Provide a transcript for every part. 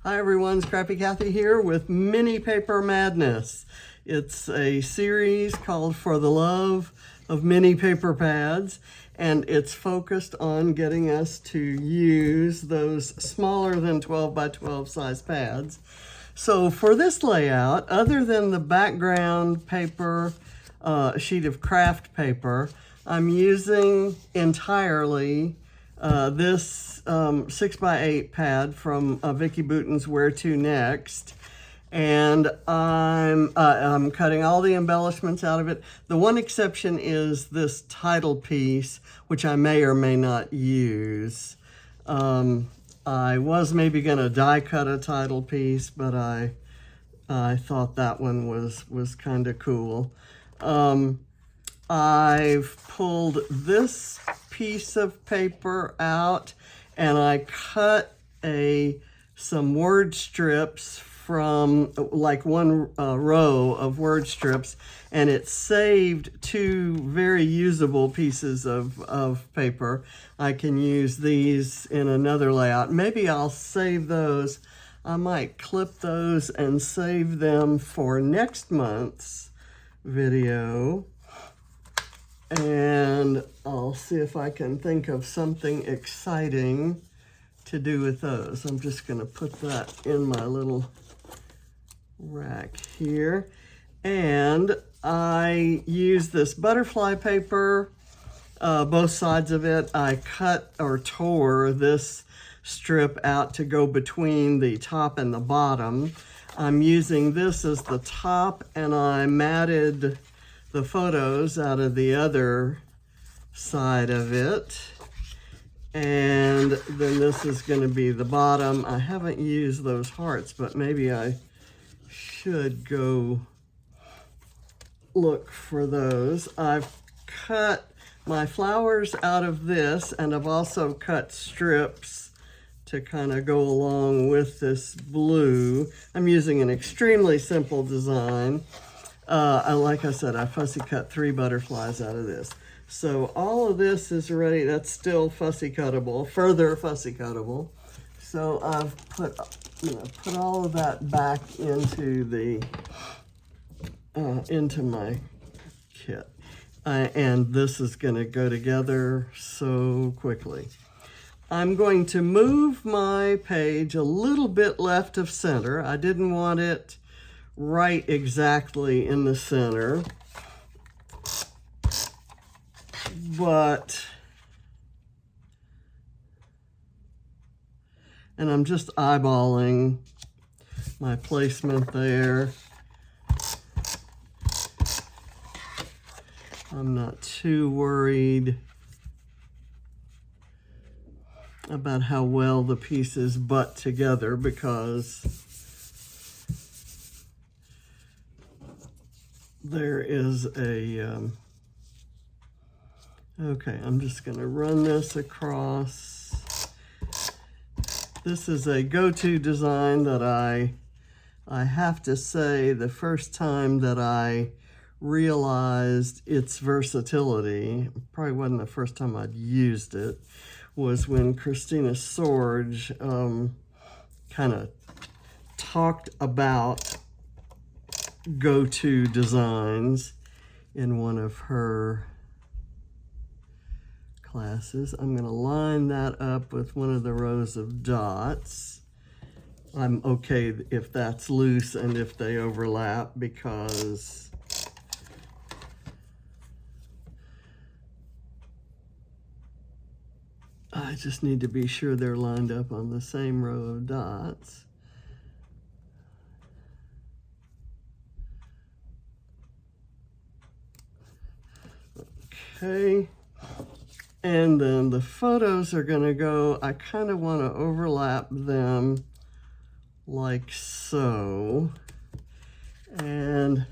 Hi everyone, Scrappy Kathy here with Mini Paper Madness. It's a series called For the Love of Mini Paper Pads, and it's focused on getting us to use those smaller than 12 by 12 size pads. So for this layout, other than the background paper, sheet of craft paper, I'm using entirely this 6x8 pad from Vicki Boutin's Where To Next, and I'm cutting all the embellishments out of it. The one exception is this title piece, which I may or may not use. I was maybe going to die cut a title piece, but I thought that one was kind of cool. I've pulled this piece of paper out and I cut some word strips from like one row of word strips, and it saved two very usable pieces of paper. I can use these in another layout. Maybe I'll save those. I might clip those and save them for next month's video. And I'll see if I can think of something exciting to do with those. I'm just going to put that in my little rack here. And I use this butterfly paper, both sides of it. I cut or tore this strip out to go between the top and the bottom. I'm using this as the top, and I matted the photos out of the other side of it. And then this is going to be the bottom. I haven't used those hearts, but maybe I should go look for those. I've cut my flowers out of this, and I've also cut strips to kind of go along with this blue. I'm using an extremely simple design. Like I said, I fussy cut 3 butterflies out of this. So all of this is ready. That's still fussy cuttable, further fussy cuttable. So I've put all of that back into my kit. And this is going to go together so quickly. I'm going to move my page a little bit left of center. I didn't want it right exactly in the center, and I'm just eyeballing my placement there. I'm not too worried about how well the pieces butt together, because there is okay, I'm just going to run this across. This is a go-to design that I have to say, the first time that I realized its versatility, probably wasn't the first time I'd used it, was when Christina Sorge kind of talked about go-to designs in one of her classes. I'm going to line that up with one of the rows of dots. I'm okay if that's loose and if they overlap, because I just need to be sure they're lined up on the same row of dots. Okay, and then the photos are going to go, I kind of want to overlap them like so, and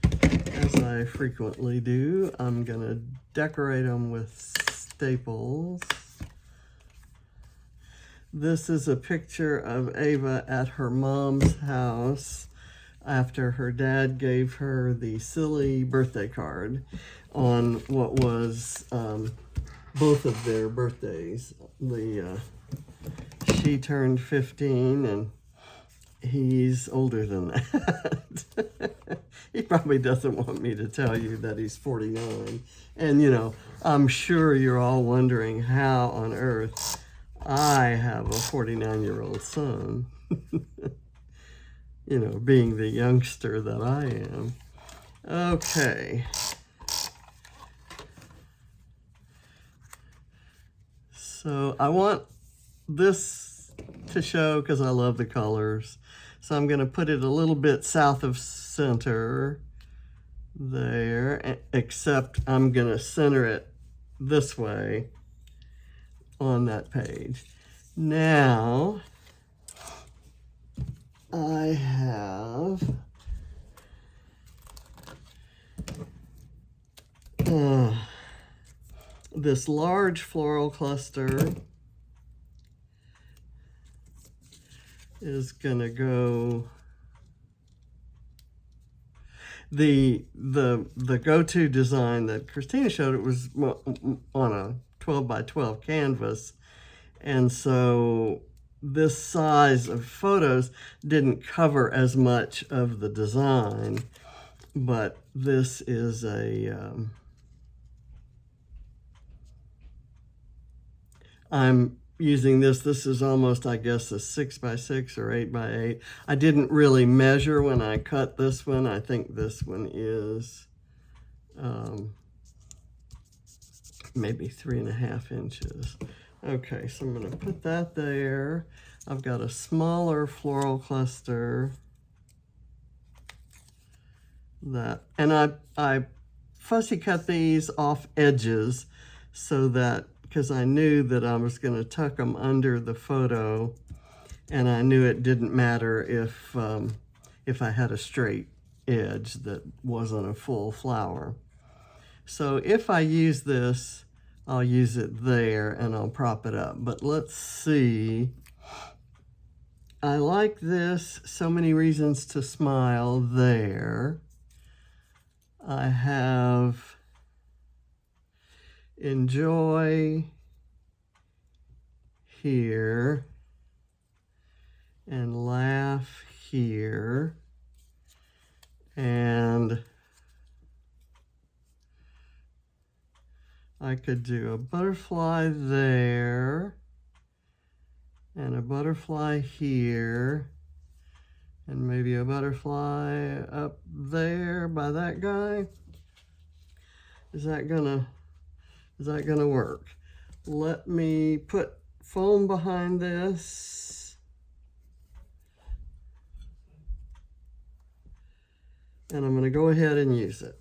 as I frequently do, I'm going to decorate them with staples. This is a picture of Ava at her mom's house after her dad gave her the silly birthday card on what was both of their birthdays. she turned 15 and he's older than that. He probably doesn't want me to tell you that he's 49. And, you know, I'm sure you're all wondering how on earth I have a 49-year-old son, you know, being the youngster that I am. Okay. So I want this to show because I love the colors. So I'm going to put it a little bit south of center there, except I'm going to center it this way on that page. Now I have this large floral cluster is gonna go, the go-to design that Christina showed, it was on a 12 by 12 canvas, and so this size of photos didn't cover as much of the design, but this is a I'm using this is almost, I guess, a 6 by 6 or 8 by 8. I didn't really measure when I cut this one. I think this one is maybe 3.5 inches. Okay, so I'm going to put that there. I've got a smaller floral cluster and I fussy cut these off edges so that, because I knew that I was going to tuck them under the photo, and I knew it didn't matter if I had a straight edge that wasn't a full flower. So if I use this, I'll use it there and I'll prop it up. But let's see. I like this, So Many Reasons to Smile there. I have Enjoy here and Laugh here, and I could do a butterfly there and a butterfly here and maybe a butterfly up there by that guy. Is that gonna work? Let me put foam behind this. And I'm gonna go ahead and use it.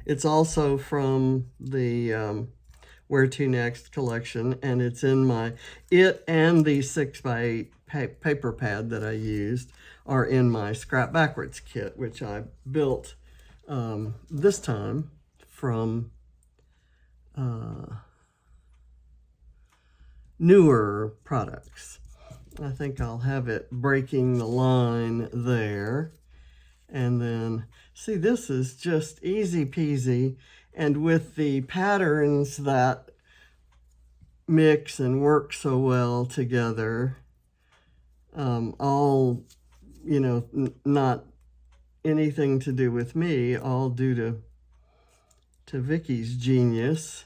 It's also from the Where to Next collection, and it's in it and the 6 by 8 paper pad that I used are in my Scrap Backwards kit, which I built this time from newer products. I think I'll have it breaking the line there. And then, see, this is just easy peasy. And with the patterns that mix and work so well together, all, you know, not anything to do with me, all due to Vicky's genius.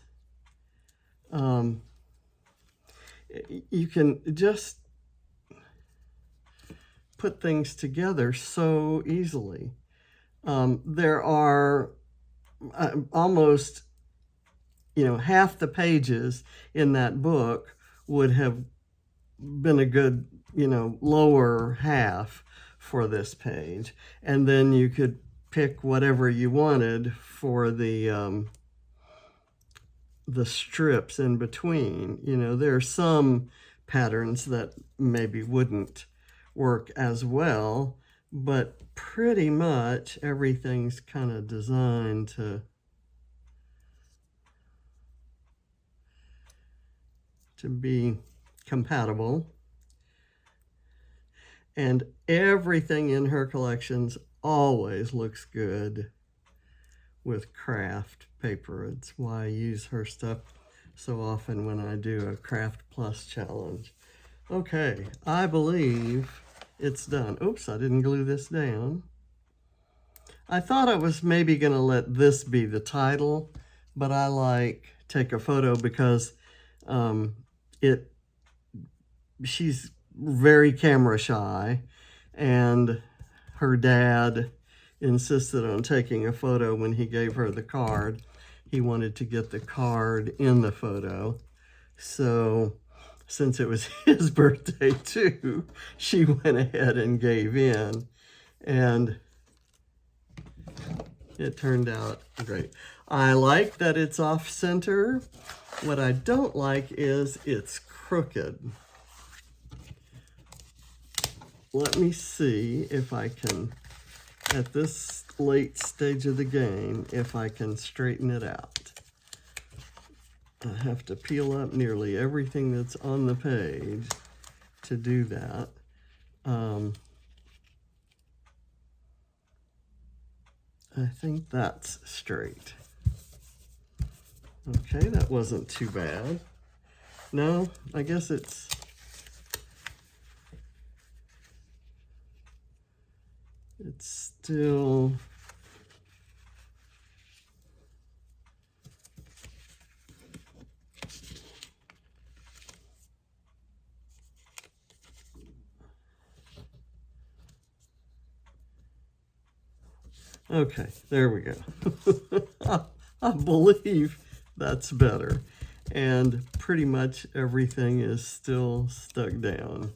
You can just put things together so easily. There are almost, you know, half the pages in that book would have been a good, you know, lower half for this page. And then you could pick whatever you wanted for the strips in between. You know, there are some patterns that maybe wouldn't work as well, but pretty much everything's kind of designed to be compatible. And everything in her collections always looks good with craft paper. It's why I use her stuff. so often when I do a Craft Plus challenge. Okay, I believe it's done. Oops, I didn't glue this down. I thought I was maybe going to let this be the title, but I like take a photo because she's very camera shy, and her dad insisted on taking a photo when he gave her the card. He wanted to get the card in the photo. So since it was his birthday too, she went ahead and gave in, and it turned out great. I like that it's off center. What I don't like is it's crooked. Let me see if I can, at this late stage of the game, if I can straighten it out. I have to peel up nearly everything that's on the page to do that. I think that's straight. Okay, that wasn't too bad. No, I guess it's still okay, there we go. I believe that's better. And pretty much everything is still stuck down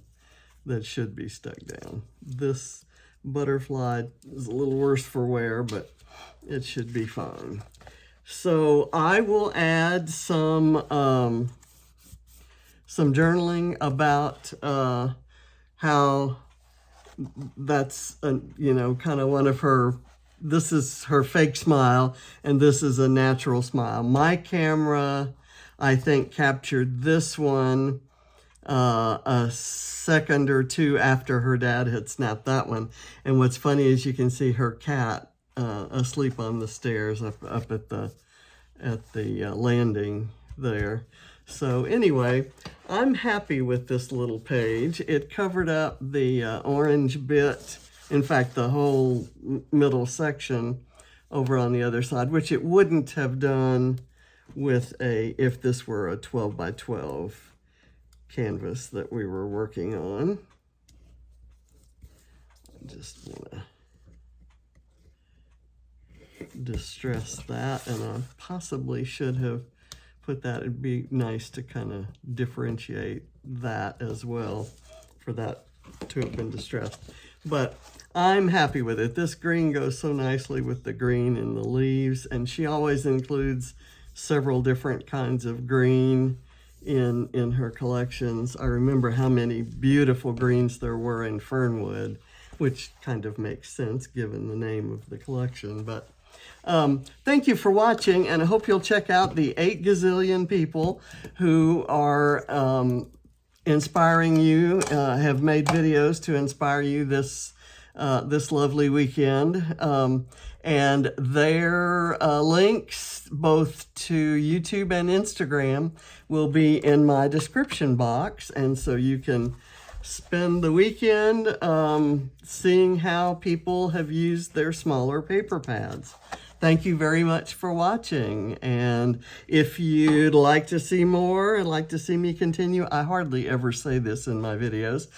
that should be stuck down. This butterfly is a little worse for wear, but it should be fine. So I will add some journaling about how that's, you know, kind of one of her, this is her fake smile, and this is a natural smile. My camera, I think, captured this one a second or two after her dad had snapped that one. And what's funny is you can see her cat asleep on the stairs up at the landing there. So anyway, I'm happy with this little page. It covered up the orange bit, in fact, the whole middle section over on the other side, which it wouldn't have done with if this were a 12 by 12 canvas that we were working on. I just want to distress that, and I possibly should have put that. It'd be nice to kind of differentiate that as well, for that to have been distressed. But I'm happy with it. This green goes so nicely with the green in the leaves, and she always includes several different kinds of green in her collections. I remember how many beautiful greens there were in Fernwood, which kind of makes sense given the name of the collection. But thank you for watching, and I hope you'll check out the 8 gazillion people who are inspiring you, have made videos to inspire you this lovely weekend. And their links both to YouTube and Instagram will be in my description box, and so you can spend the weekend seeing how people have used their smaller paper pads. Thank you very much for watching, and if you'd like to see more and like to see me continue, I hardly ever say this in my videos,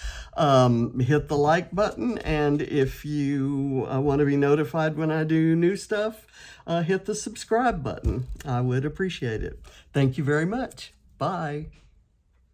hit the like button, and if you want to be notified when I do new stuff, hit the subscribe button. I would appreciate it. Thank you very much. Bye.